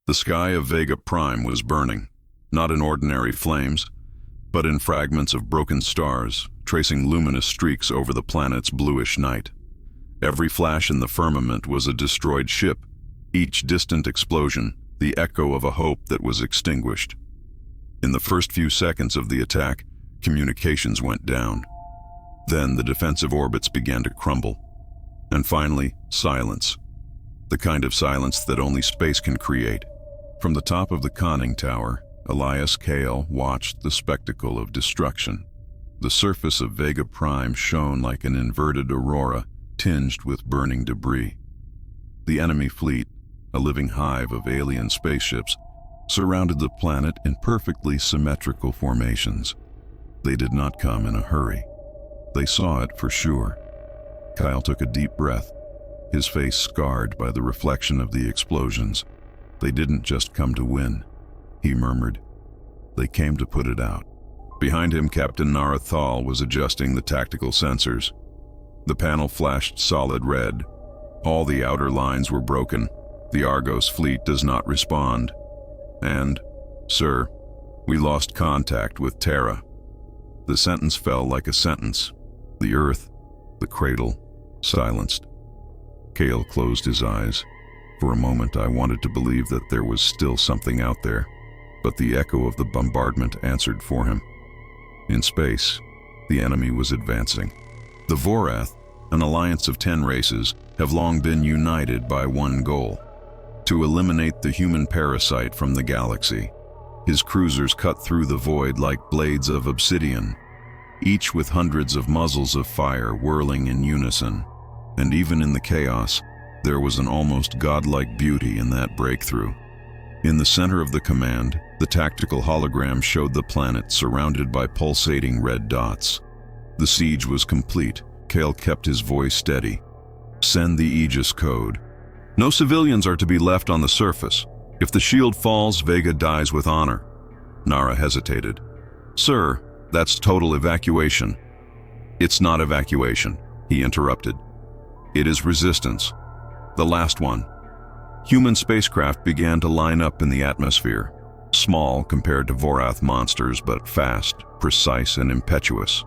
The sky of Vega Prime was burning, not in ordinary flames, but in fragments of broken stars, tracing luminous streaks over the planet's bluish night. Every flash in the firmament was a destroyed ship, each distant explosion the echo of a hope that was extinguished. In the first few seconds of the attack, communications went down. Then the defensive orbits began to crumble. And finally, silence. The kind of silence that only space can create. From the top of the conning tower, Elias Kale watched the spectacle of destruction. The surface of Vega Prime shone like an inverted aurora, tinged with burning debris. The enemy fleet, a living hive of alien spaceships, surrounded the planet in perfectly symmetrical formations. They did not come in a hurry. They saw it for sure. Kyle took a deep breath, his face scarred by the reflection of the explosions. They didn't just come to win, he murmured. They came to put it out. Behind him, Captain Nara Thal was adjusting the tactical sensors. The panel flashed solid red. All the outer lines were broken. The Argos fleet does not respond. And, sir, we lost contact with Terra. The sentence fell like a sentence. The earth, the cradle, silenced. Kale closed his eyes. For a moment I wanted to believe that there was still something out there, but the echo of the bombardment answered for him. In space, the enemy was advancing. The Vorath, an alliance of 10 races, have long been united by one goal: to eliminate the human parasite from the galaxy. His cruisers cut through the void like blades of obsidian, each with hundreds of muzzles of fire whirling in unison. And even in the chaos, there was an almost godlike beauty in that breakthrough. In the center of the command, the tactical hologram showed the planet surrounded by pulsating red dots. The siege was complete. Kale kept his voice steady. Send the Aegis code. No civilians are to be left on the surface. If the shield falls, Vega dies with honor. Nara hesitated. Sir, that's total evacuation. It's not evacuation, he interrupted. It is resistance. The last one. Human spacecraft began to line up in the atmosphere, small compared to Vorath monsters, but fast, precise, and impetuous.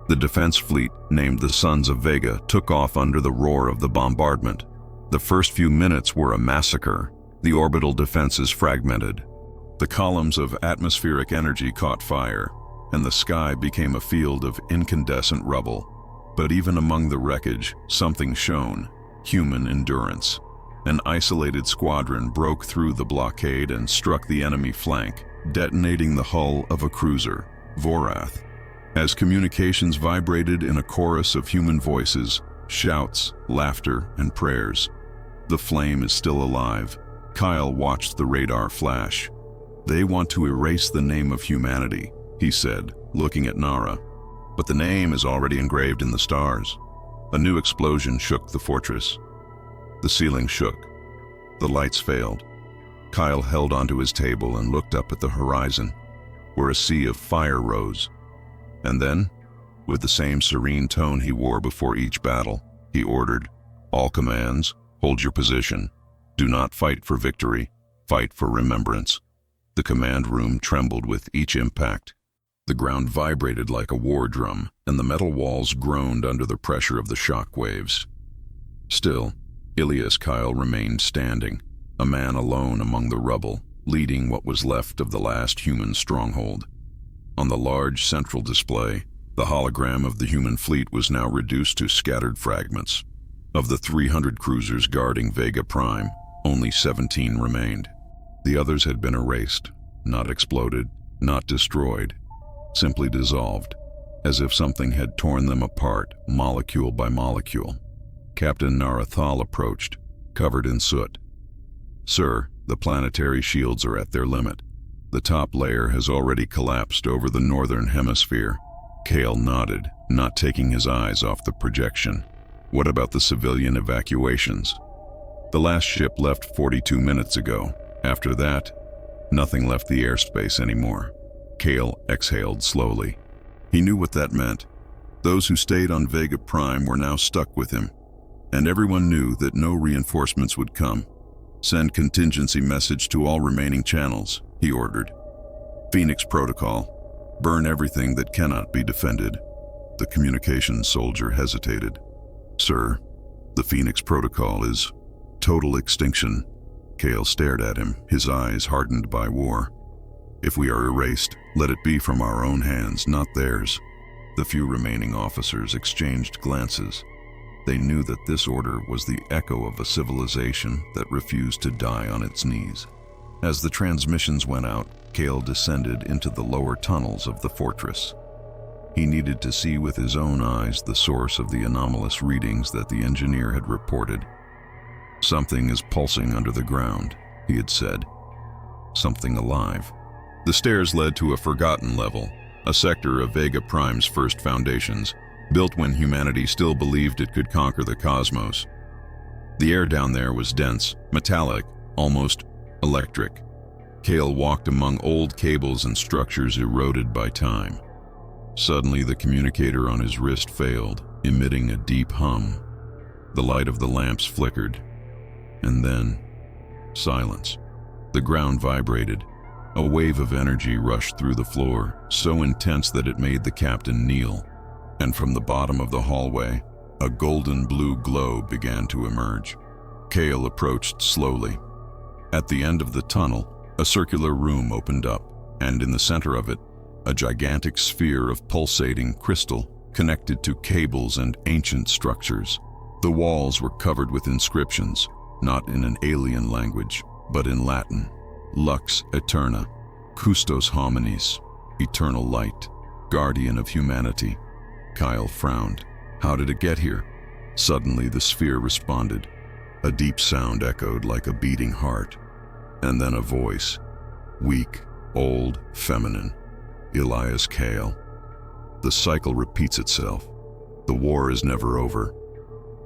The defense fleet, named the Sons of Vega, took off under the roar of the bombardment. The first few minutes were a massacre. The orbital defenses fragmented. The columns of atmospheric energy caught fire, and the sky became a field of incandescent rubble. But even among the wreckage, something shone: human endurance. An isolated squadron broke through the blockade and struck the enemy flank, detonating the hull of a cruiser, Vorath. As communications vibrated in a chorus of human voices, shouts, laughter, and prayers. The flame is still alive. Kyle watched the radar flash. They want to erase the name of humanity, he said, looking at Nara. But the name is already engraved in the stars. A new explosion shook the fortress. The ceiling shook. The lights failed. Kyle held onto his table and looked up at the horizon, where a sea of fire rose. And then, with the same serene tone he wore before each battle, he ordered, "All commands, hold your position. Do not fight for victory, fight for remembrance." The command room trembled with each impact. The ground vibrated like a war drum, and the metal walls groaned under the pressure of the shock waves. Still, Elias Kyle remained standing, a man alone among the rubble, leading what was left of the last human stronghold. On the large central display, the hologram of the human fleet was now reduced to scattered fragments. Of the 300 cruisers guarding Vega Prime, only 17 remained. The others had been erased, not exploded, not destroyed, simply dissolved, as if something had torn them apart, molecule by molecule. Captain Nara Thal approached, covered in soot. "Sir, the planetary shields are at their limit. The top layer has already collapsed over the northern hemisphere." Kale nodded, not taking his eyes off the projection. "What about the civilian evacuations?" "The last ship left 42 minutes ago. After that, nothing left the airspace anymore." Kale exhaled slowly. He knew what that meant. Those who stayed on Vega Prime were now stuck with him, and everyone knew that no reinforcements would come. "Send contingency message to all remaining channels," he ordered. "Phoenix Protocol. Burn everything that cannot be defended." The communications soldier hesitated. "Sir, the Phoenix Protocol is total extinction." Kale stared at him, his eyes hardened by war. "If we are erased, let it be from our own hands, not theirs." The few remaining officers exchanged glances. They knew that this order was the echo of a civilization that refused to die on its knees. As the transmissions went out, Kale descended into the lower tunnels of the fortress. He needed to see with his own eyes the source of the anomalous readings that the engineer had reported. "Something is pulsing under the ground," he had said. "Something alive." The stairs led to a forgotten level, a sector of Vega Prime's first foundations, built when humanity still believed it could conquer the cosmos. The air down there was dense, metallic, almost electric. Kale walked among old cables and structures eroded by time. Suddenly, the communicator on his wrist failed, emitting a deep hum. The light of the lamps flickered. And then, silence. The ground vibrated. A wave of energy rushed through the floor, so intense that it made the captain kneel. And from the bottom of the hallway, a golden blue glow began to emerge. Kale approached slowly. At the end of the tunnel, a circular room opened up, and in the center of it, a gigantic sphere of pulsating crystal connected to cables and ancient structures. The walls were covered with inscriptions, not in an alien language, but in Latin. Lux Aeterna, Custos Homines, eternal light, guardian of humanity. Kyle frowned. How did it get here? Suddenly the sphere responded. A deep sound echoed like a beating heart. And then a voice, weak, old, feminine. Elias Kale. The cycle repeats itself. The war is never over.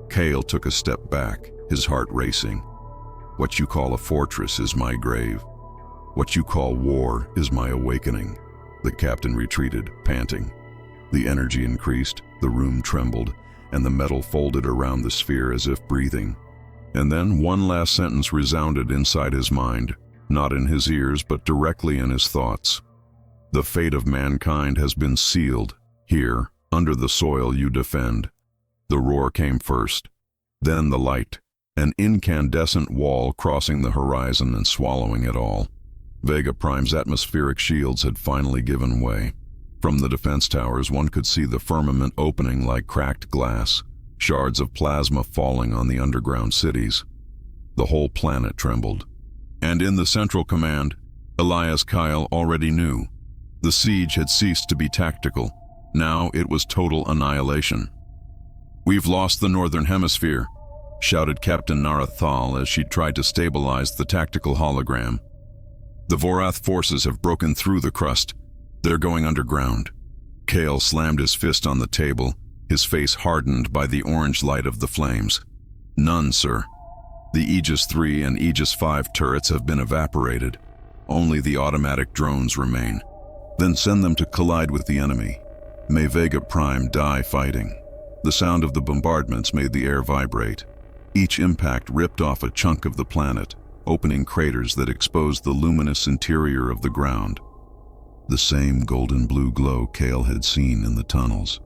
Kale took a step back, his heart racing. What you call a fortress is my grave. What you call war is my awakening. The captain retreated, panting. The energy increased, the room trembled, and the metal folded around the sphere as if breathing. And then one last sentence resounded inside his mind, not in his ears but directly in his thoughts. The fate of mankind has been sealed, here, under the soil you defend. The roar came first, then the light, an incandescent wall crossing the horizon and swallowing it all. Vega Prime's atmospheric shields had finally given way. From the defense towers, one could see the firmament opening like cracked glass, shards of plasma falling on the underground cities. The whole planet trembled. And in the central command, Elias Kyle already knew. The siege had ceased to be tactical. Now it was total annihilation. "We've lost the Northern Hemisphere," shouted Captain Nara Thal as she tried to stabilize the tactical hologram. "The Vorath forces have broken through the crust. They're going underground." Kale slammed his fist on the table, his face hardened by the orange light of the flames. "None, sir. The Aegis 3 and Aegis 5 turrets have been evaporated. Only the automatic drones remain. Then send them to collide with the enemy. May Vega Prime die fighting." The sound of the bombardments made the air vibrate. Each impact ripped off a chunk of the planet, opening craters that exposed the luminous interior of the ground. The same golden blue glow Kale had seen in the tunnels.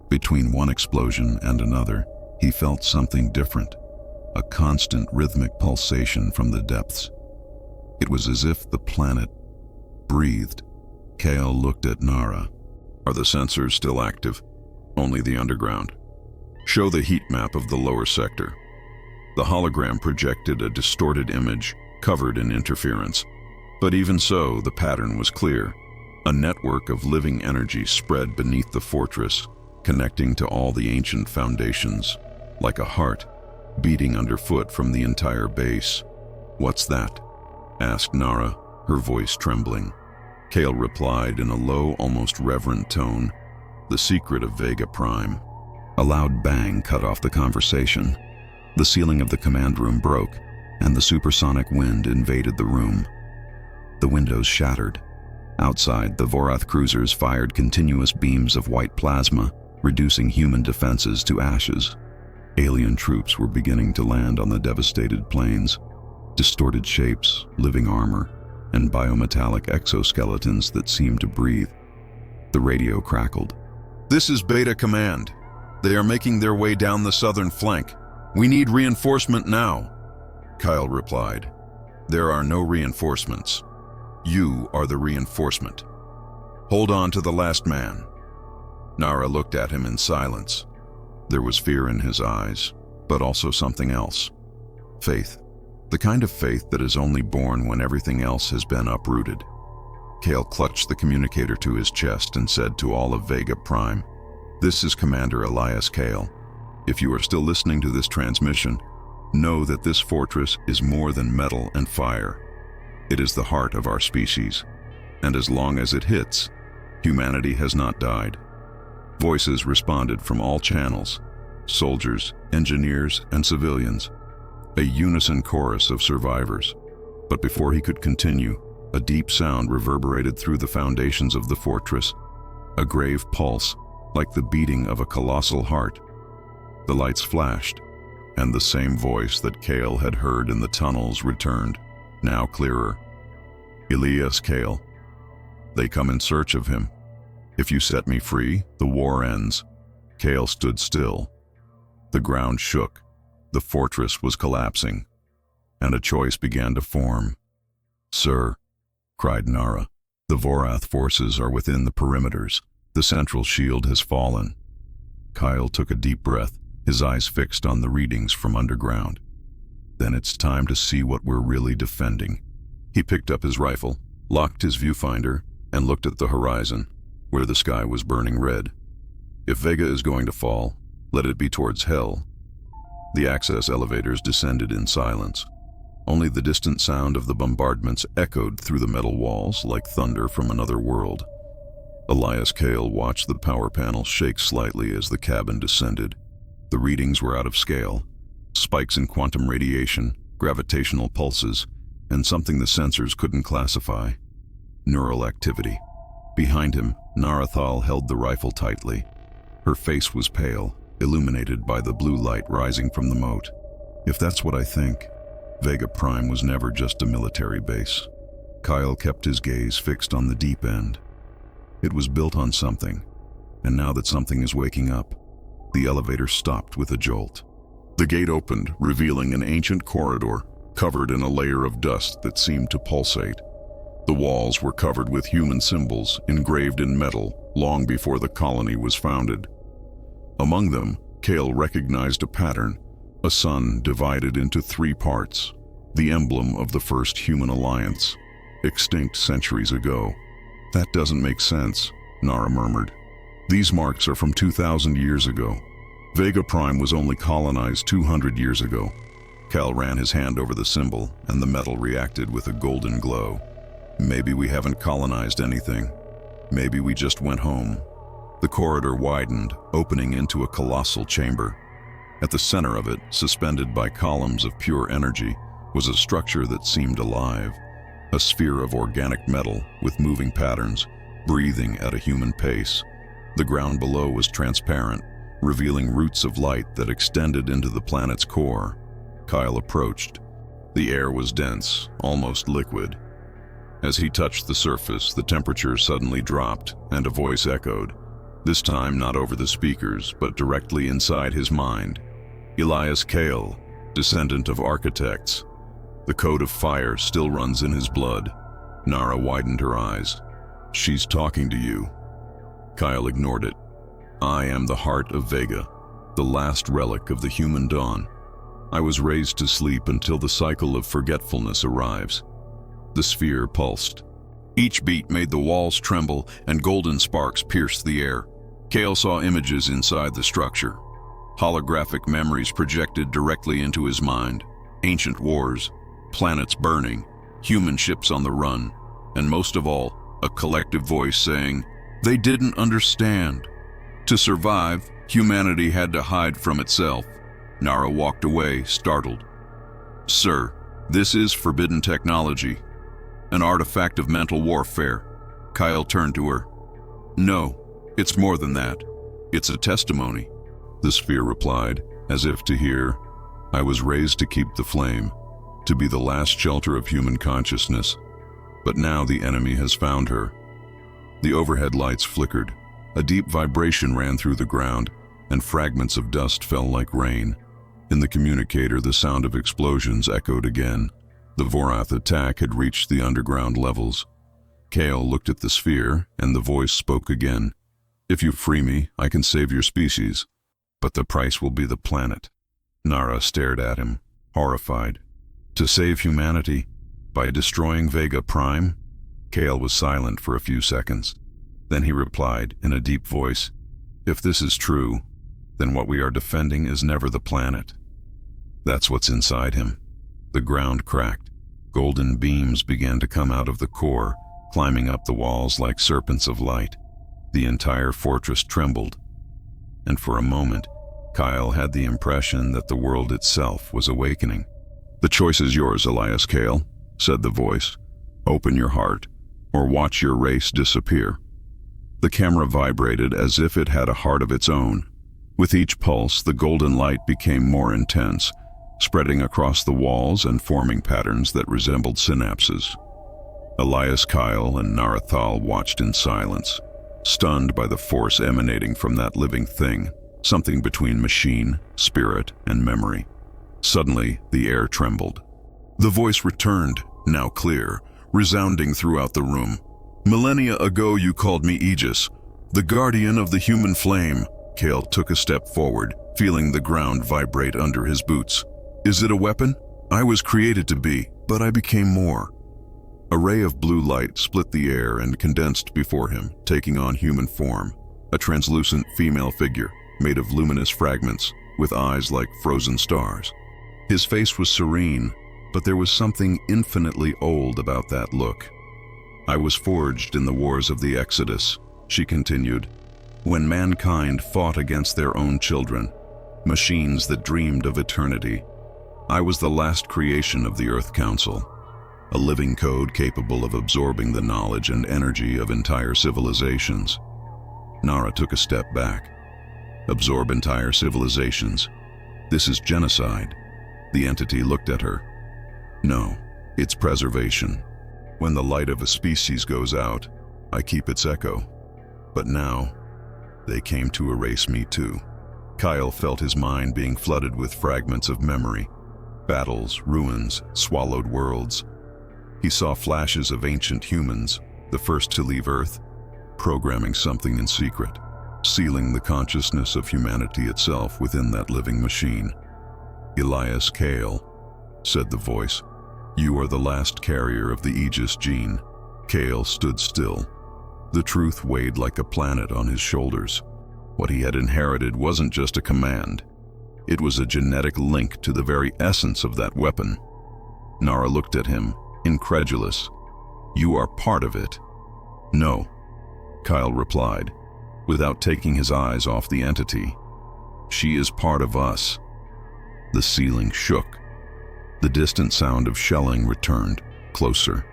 Between one explosion and another, he felt something different, a constant rhythmic pulsation from the depths. It was as if the planet breathed. Kale looked at Nara. "Are the sensors still active?" "Only the underground." "Show the heat map of the lower sector." The hologram projected a distorted image, covered in interference. But even so, the pattern was clear. A network of living energy spread beneath the fortress, connecting to all the ancient foundations, like a heart, beating underfoot from the entire base. "What's that?" asked Nara, her voice trembling. Kale replied in a low, almost reverent tone, "The secret of Vega Prime." A loud bang cut off the conversation. The ceiling of the command room broke, and the supersonic wind invaded the room. The windows shattered. Outside, the Vorath cruisers fired continuous beams of white plasma, reducing human defenses to ashes. Alien troops were beginning to land on the devastated plains. distorted shapes, living armor, and biometallic exoskeletons that seemed to breathe. The radio crackled. "This is Beta Command. They are making their way down the southern flank. We need reinforcement now." Kyle replied, "There are no reinforcements. You are the reinforcement. Hold on to the last man." Nara looked at him in silence. There was fear in his eyes, but also something else. Faith. The kind of faith that is only born when everything else has been uprooted. Kale clutched the communicator to his chest and said to all of Vega Prime, "This is Commander Elias Kale. If you are still listening to this transmission, know that this fortress is more than metal and fire. It is the heart of our species, and as long as it hits, humanity has not died." Voices responded from all channels, soldiers, engineers, and civilians, a unison chorus of survivors. But before he could continue, a deep sound reverberated through the foundations of the fortress, a grave pulse like the beating of a colossal heart. The lights flashed, and the same voice that Kale had heard in the tunnels returned, now clearer. "Elias Kale. They come in search of him. If you set me free, the war ends." Kale stood still. The ground shook. The fortress was collapsing, and a choice began to form. "Sir," cried Nara, "the Vorath forces are within the perimeters. The central shield has fallen." Kyle took a deep breath, his eyes fixed on the readings from underground. "Then it's time to see what we're really defending." He picked up his rifle, locked his viewfinder, and looked at the horizon, where the sky was burning red. If Vega is going to fall, let it be towards hell. The access elevators descended in silence. Only the distant sound of the bombardments echoed through the metal walls like thunder from another world. Elias Kale watched the power panel shake slightly as the cabin descended. The readings were out of scale. Spikes in quantum radiation, gravitational pulses, and something the sensors couldn't classify. Neural activity. Behind him, Narathal held the rifle tightly. Her face was pale, illuminated by the blue light rising from the moat. If that's what I think, Vega Prime was never just a military base. Kyle kept his gaze fixed on the deep end. It was built on something, and now that something is waking up, the elevator stopped with a jolt. The gate opened, revealing an ancient corridor covered in a layer of dust that seemed to pulsate. The walls were covered with human symbols engraved in metal long before the colony was founded. Among them, Kale recognized a pattern, a sun divided into 3 parts, the emblem of the first human alliance, extinct centuries ago. "That doesn't make sense," Nara murmured. "These marks are from 2,000 years ago. Vega Prime was only colonized 200 years ago." Cal ran his hand over the symbol, and the metal reacted with a golden glow. "Maybe we haven't colonized anything. Maybe we just went home." The corridor widened, opening into a colossal chamber. At the center of it, suspended by columns of pure energy, was a structure that seemed alive, a sphere of organic metal with moving patterns, breathing at a human pace. The ground below was transparent, revealing roots of light that extended into the planet's core. Kyle approached. The air was dense, almost liquid. As he touched the surface, the temperature suddenly dropped, and a voice echoed, this time not over the speakers, but directly inside his mind. "Elias Kale, descendant of architects. The code of fire still runs in his blood." Nara widened her eyes. "She's talking to you." Kyle ignored it. "I am the heart of Vega, the last relic of the human dawn. I was raised to sleep until the cycle of forgetfulness arrives." The sphere pulsed. Each beat made the walls tremble, and golden sparks pierced the air. Kale saw images inside the structure. Holographic memories projected directly into his mind. Ancient wars, planets burning, human ships on the run, and most of all, a collective voice saying, "They didn't understand. To survive, humanity had to hide from itself." Nara walked away, startled. "Sir, this is forbidden technology. An artifact of mental warfare." Kyle turned to her. "No, it's more than that. It's a testimony." The sphere replied, as if to hear, "I was raised to keep the flame. to be the last shelter of human consciousness. But now the enemy has found her. The overhead lights flickered. A deep vibration ran through the ground, and fragments of dust fell like rain. In the communicator, the sound of explosions echoed again. The Vorath attack had reached the underground levels. Kale looked at the sphere, and the voice spoke again. "If you free me, I can save your species, but the price will be the planet." Nara stared at him, horrified. "To save humanity? By destroying Vega Prime?" Kale was silent for a few seconds. Then he replied in a deep voice, "If this is true, then what we are defending is never the planet." That's what's inside him. The ground cracked. Golden beams began to come out of the core, climbing up the walls like serpents of light. The entire fortress trembled. And for a moment, Kyle had the impression that the world itself was awakening. "The choice is yours, Elias Kale," said the voice. "Open your heart, or watch your race disappear." The camera vibrated as if it had a heart of its own. With each pulse, the golden light became more intense, spreading across the walls and forming patterns that resembled synapses. Elias Kyle and Narathal watched in silence, stunned by the force emanating from that living thing, something between machine, spirit, and memory. Suddenly, the air trembled. The voice returned, now clear, resounding throughout the room. "Millennia ago you called me Aegis, the guardian of the human flame." Kale took a step forward, feeling the ground vibrate under his boots. "Is it a weapon? I was created to be, but I became more." A ray of blue light split the air and condensed before him, taking on human form, a translucent female figure made of luminous fragments, with eyes like frozen stars. His face was serene, but there was something infinitely old about that look. "I was forged in the wars of the Exodus," she continued, "when mankind fought against their own children, machines that dreamed of eternity. I was the last creation of the Earth Council, a living code capable of absorbing the knowledge and energy of entire civilizations." Nara took a step back. "Absorb entire civilizations? This is genocide." The entity looked at her. "No, it's preservation. When the light of a species goes out, I keep its echo. But now, they came to erase me too." Kyle felt his mind being flooded with fragments of memory. Battles, ruins, swallowed worlds. He saw flashes of ancient humans, the first to leave Earth, programming something in secret, sealing the consciousness of humanity itself within that living machine. "Elias Kale," said the voice, "you are the last carrier of the Aegis gene." Kale stood still. The truth weighed like a planet on his shoulders. What he had inherited wasn't just a command. It was a genetic link to the very essence of that weapon. Nara looked at him, incredulous. "You are part of it." "No," Kyle replied, without taking his eyes off the entity. "She is part of us." The ceiling shook. The distant sound of shelling returned, closer.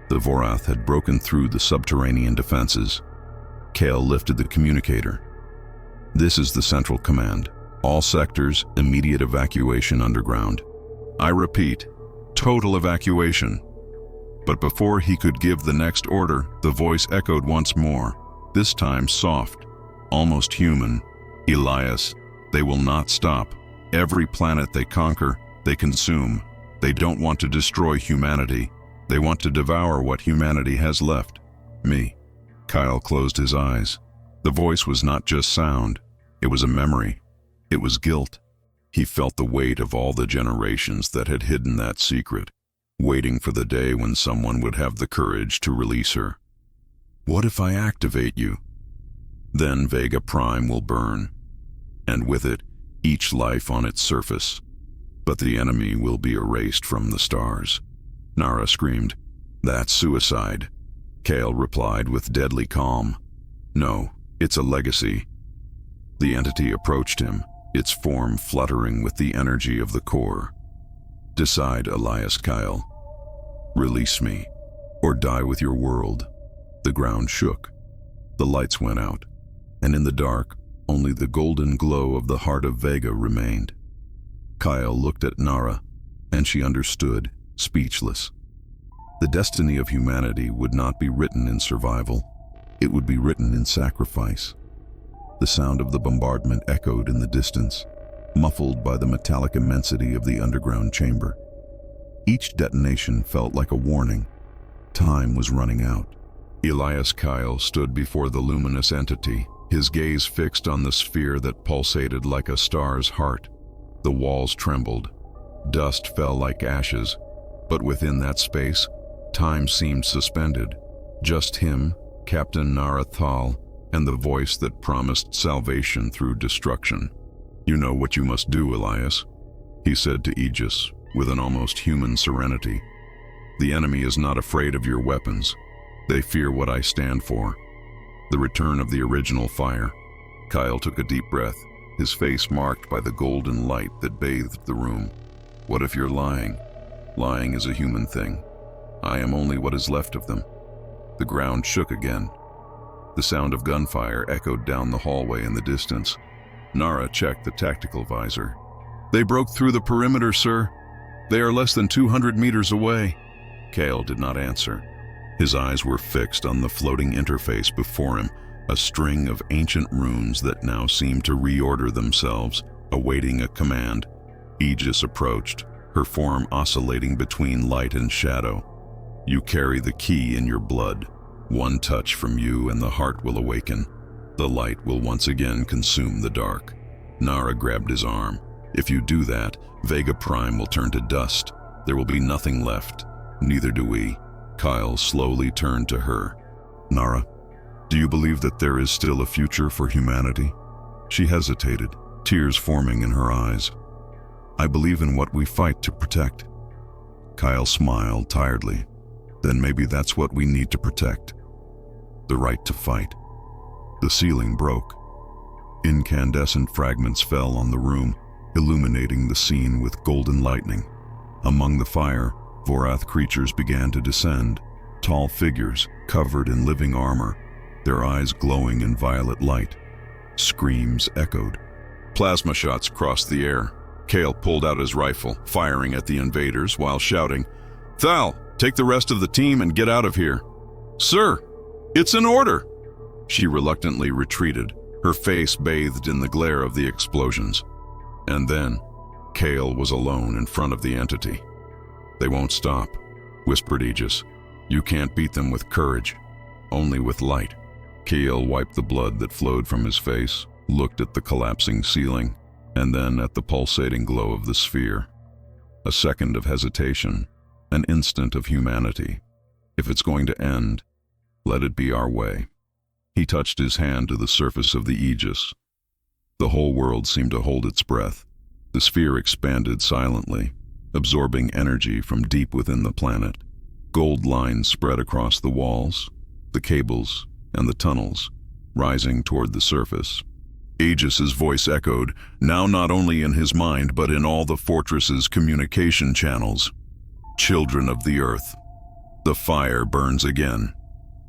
The Vorath had broken through the subterranean defenses. Kale lifted the communicator. "This is the Central Command. All sectors, immediate evacuation underground. I repeat, total evacuation." But before he could give the next order, the voice echoed once more, this time soft, almost human. "Elias, they will not stop. Every planet they conquer, they consume. They don't want to destroy humanity. They want to devour what humanity has left. Me." Kyle closed his eyes. The voice was not just sound. It was a memory. It was guilt. He felt the weight of all the generations that had hidden that secret, waiting for the day when someone would have the courage to release her. "What if I activate you? Then Vega Prime will burn, and with it, each life on its surface. But the enemy will be erased from the stars." Nara screamed. "That's suicide." Kale replied with deadly calm. "No, it's a legacy." The entity approached him, its form fluttering with the energy of the core. "Decide, Elias Kyle. Release me, or die with your world." The ground shook. The lights went out, and in the dark, only the golden glow of the heart of Vega remained. Kyle looked at Nara, and she understood, speechless. The destiny of humanity would not be written in survival. It would be written in sacrifice. The sound of the bombardment echoed in the distance, muffled by the metallic immensity of the underground chamber. Each detonation felt like a warning. Time was running out. Elias Kyle stood before the luminous entity, his gaze fixed on the sphere that pulsated like a star's heart. The walls trembled. Dust fell like ashes, but within that space, time seemed suspended. Just him, Captain Narathal, and the voice that promised salvation through destruction. "You know what you must do, Elias," he said to Aegis with an almost human serenity. "The enemy is not afraid of your weapons. They fear what I stand for. The return of the original fire." Kyle took a deep breath, his face marked by the golden light that bathed the room. "What if you're lying? Lying is a human thing. I am only what is left of them." The ground shook again. The sound of gunfire echoed down the hallway in the distance. Nara checked the tactical visor. "They broke through the perimeter, sir. They are less than 200 meters away." Kale did not answer. His eyes were fixed on the floating interface before him, a string of ancient runes that now seemed to reorder themselves, awaiting a command. Aegis approached, her form oscillating between light and shadow. "You carry the key in your blood. One touch from you and the heart will awaken. The light will once again consume the dark." Nara grabbed his arm. "If you do that, Vega Prime will turn to dust. There will be nothing left. Neither do we." Kyle slowly turned to her. "Nara, do you believe that there is still a future for humanity?" She hesitated, tears forming in her eyes. "I believe in what we fight to protect." Kyle smiled tiredly. "Then maybe that's what we need to protect. The right to fight." The ceiling broke. Incandescent fragments fell on the room, illuminating the scene with golden lightning. Among the fire, Vorath creatures began to descend, tall figures covered in living armor, their eyes glowing in violet light. Screams echoed. Plasma shots crossed the air. Kale pulled out his rifle, firing at the invaders while shouting, "Thal, take the rest of the team and get out of here." "Sir, it's an order!" She reluctantly retreated, her face bathed in the glare of the explosions. And then, Kale was alone in front of the entity. "They won't stop," whispered Aegis. "You can't beat them with courage, only with light." Kale wiped the blood that flowed from his face, looked at the collapsing ceiling, and then at the pulsating glow of the sphere. A second of hesitation, an instant of humanity. If it's going to end, let it be our way. He touched his hand to the surface of the Aegis. The whole world seemed to hold its breath. The sphere expanded silently, absorbing energy from deep within the planet. Gold lines spread across the walls, the cables, and the tunnels, rising toward the surface. Aegis's voice echoed, now not only in his mind but in all the fortress's communication channels. "Children of the Earth, the fire burns again."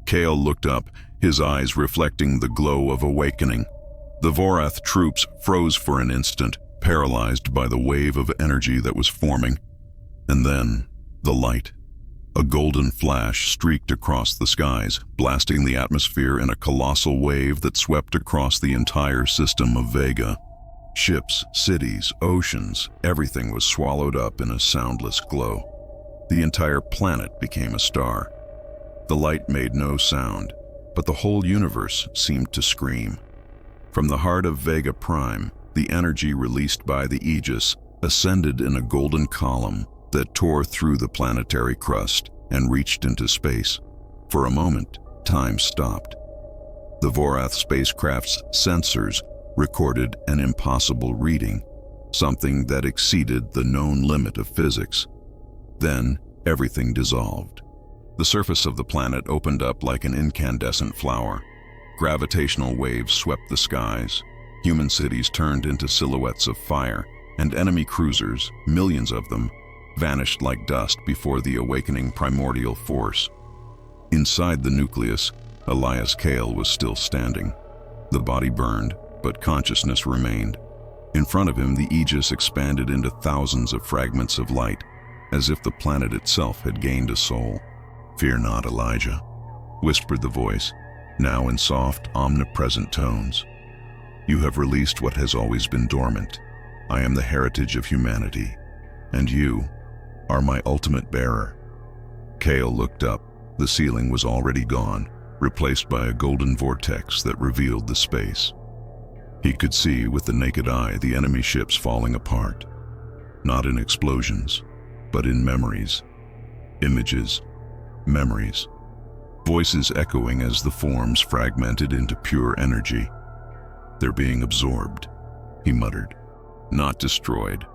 Kale looked up, his eyes reflecting the glow of awakening. The Vorath troops froze for an instant, paralyzed by the wave of energy that was forming. And then, the light. A golden flash streaked across the skies, blasting the atmosphere in a colossal wave that swept across the entire system of Vega. Ships, cities, oceans, everything was swallowed up in a soundless glow. The entire planet became a star. The light made no sound, but the whole universe seemed to scream. From the heart of Vega Prime, the energy released by the Aegis ascended in a golden column that tore through the planetary crust and reached into space. For a moment, time stopped. The Vorath spacecraft's sensors recorded an impossible reading, something that exceeded the known limit of physics. Then, everything dissolved. The surface of the planet opened up like an incandescent flower. Gravitational waves swept the skies. Human cities turned into silhouettes of fire, and enemy cruisers, millions of them, vanished like dust before the awakening primordial force. Inside the nucleus, Elias Kale was still standing. The body burned, but consciousness remained. In front of him, the Aegis expanded into thousands of fragments of light, as if the planet itself had gained a soul. "Fear not, Elijah," whispered the voice, now in soft, omnipresent tones. "You have released what has always been dormant. I am the heritage of humanity, and you are my ultimate bearer." Kale looked up. The ceiling was already gone, replaced by a golden vortex that revealed the space. He could see with the naked eye the enemy ships falling apart, not in explosions, but in memories. Images, memories, voices echoing as the forms fragmented into pure energy. "They're being absorbed," he muttered. "Not destroyed.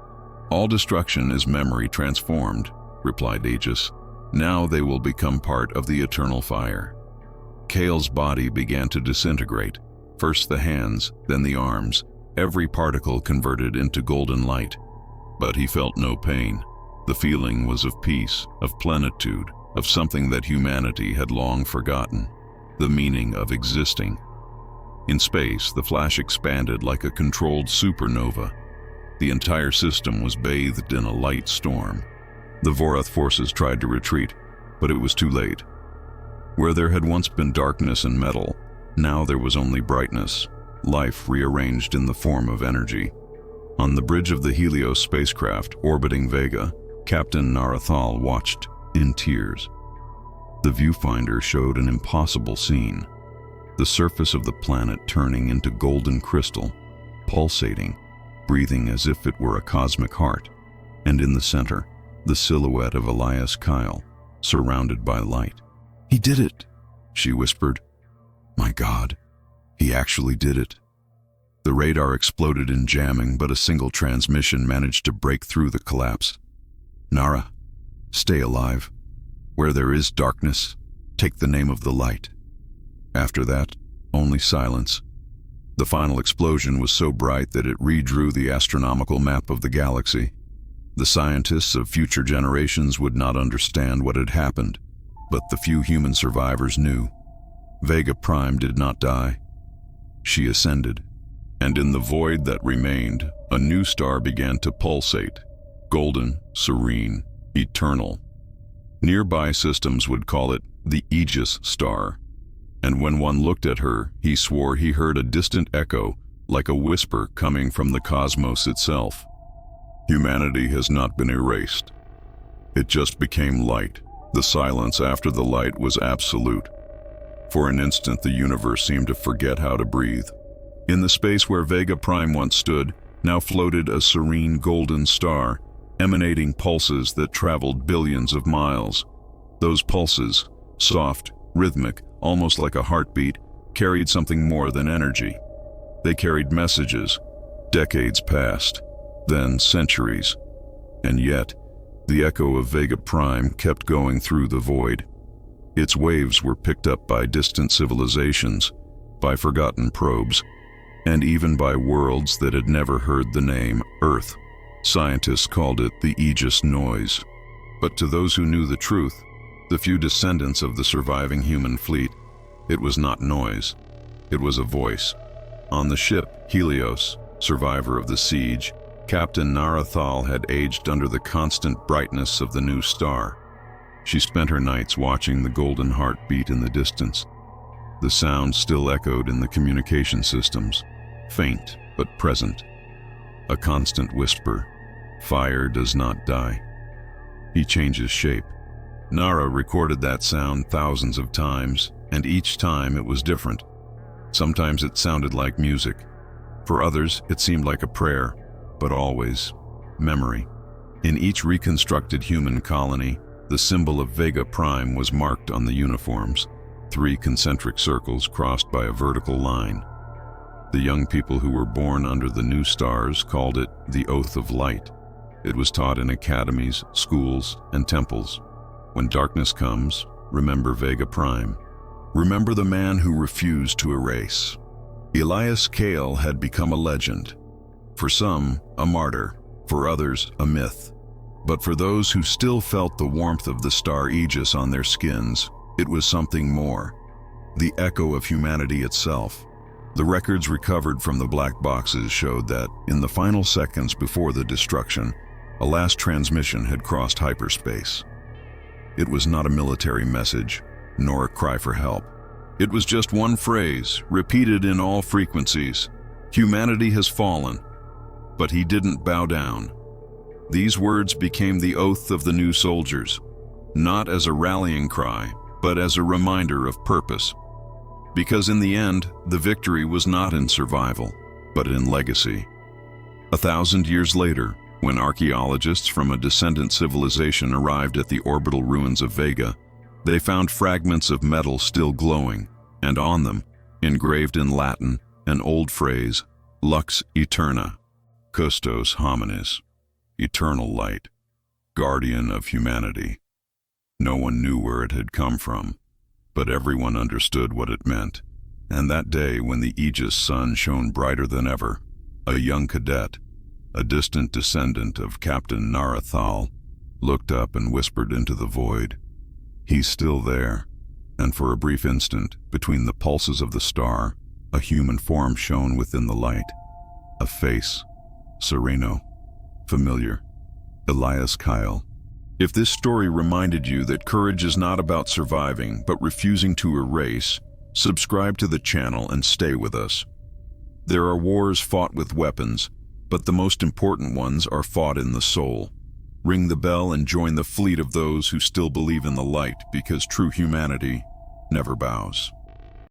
All destruction is memory transformed," replied Aegis. "Now they will become part of the eternal fire." Kale's body began to disintegrate, first the hands, then the arms, every particle converted into golden light. But he felt no pain. The feeling was of peace, of plenitude, of something that humanity had long forgotten, the meaning of existing. In space, the flash expanded like a controlled supernova. The entire system was bathed in a light storm. The Vorath forces tried to retreat, but it was too late. Where there had once been darkness and metal, now there was only brightness, life rearranged in the form of energy. On the bridge of the Helios spacecraft orbiting Vega, Captain Narathal watched in tears. The viewfinder showed an impossible scene. The surface of the planet turning into golden crystal, pulsating, breathing as if it were a cosmic heart, and in the center, the silhouette of Elias Kyle, surrounded by light. "He did it," she whispered. "My God, he actually did it." The radar exploded in jamming, but a single transmission managed to break through the collapse. "Nara, stay alive. Where there is darkness, take the name of the light." After that, only silence. The final explosion was so bright that it redrew the astronomical map of the galaxy. The scientists of future generations would not understand what had happened, but the few human survivors knew. Vega Prime did not die. She ascended, and in the void that remained, a new star began to pulsate, golden, serene, eternal. Nearby systems would call it the Aegis star, and when one looked at her, he swore he heard a distant echo, like a whisper coming from the cosmos itself. Humanity has not been erased. It just became light. The silence after the light was absolute. For an instant, the universe seemed to forget how to breathe. In the space where Vega Prime once stood, now floated a serene golden star, emanating pulses that traveled billions of miles. Those pulses, soft, rhythmic, almost like a heartbeat, carried something more than energy. They carried messages. Decades passed, then centuries. And yet, the echo of Vega Prime kept going through the void. Its waves were picked up by distant civilizations, by forgotten probes, and even by worlds that had never heard the name Earth. Scientists called it the Aegis noise. But to those who knew the truth, the few descendants of the surviving human fleet, it was not noise. It was a voice. On the ship, Helios, survivor of the siege, Captain Narathal had aged under the constant brightness of the new star. She spent her nights watching the golden heart beat in the distance. The sound still echoed in the communication systems, faint but present. A constant whisper, "Fire does not die. He changes shape." Nara recorded that sound thousands of times, and each time it was different. Sometimes it sounded like music. For others, it seemed like a prayer, but always memory. In each reconstructed human colony, the symbol of Vega Prime was marked on the uniforms, 3 concentric circles crossed by a vertical line. The young people who were born under the new stars called it the Oath of Light. It was taught in academies, schools, and temples. When darkness comes, remember Vega Prime. Remember the man who refused to erase. Elias Kale had become a legend. For some, a martyr. For others, a myth. But for those who still felt the warmth of the star Aegis on their skins, it was something more. The echo of humanity itself. The records recovered from the black boxes showed that, in the final seconds before the destruction, a last transmission had crossed hyperspace. It was not a military message, nor a cry for help. It was just one phrase, repeated in all frequencies. Humanity has fallen, but he didn't bow down. These words became the oath of the new soldiers, not as a rallying cry, but as a reminder of purpose. Because in the end, the victory was not in survival, but in legacy. 1,000 years later, when archaeologists from a descendant civilization arrived at the orbital ruins of Vega, they found fragments of metal still glowing, and on them, engraved in Latin, an old phrase, lux eterna, custos hominis, eternal light, guardian of humanity. No one knew where it had come from, but everyone understood what it meant. And that day, when the Aegis sun shone brighter than ever, a young cadet, a distant descendant of Captain Narathal, looked up and whispered into the void, "He's still there." And for a brief instant, between the pulses of the star, a human form shone within the light. A face, sereno, familiar, Elias Kyle. If this story reminded you that courage is not about surviving, but refusing to erase, subscribe to the channel and stay with us. There are wars fought with weapons, but the most important ones are fought in the soul. Ring the bell and join the fleet of those who still believe in the light, because true humanity never bows.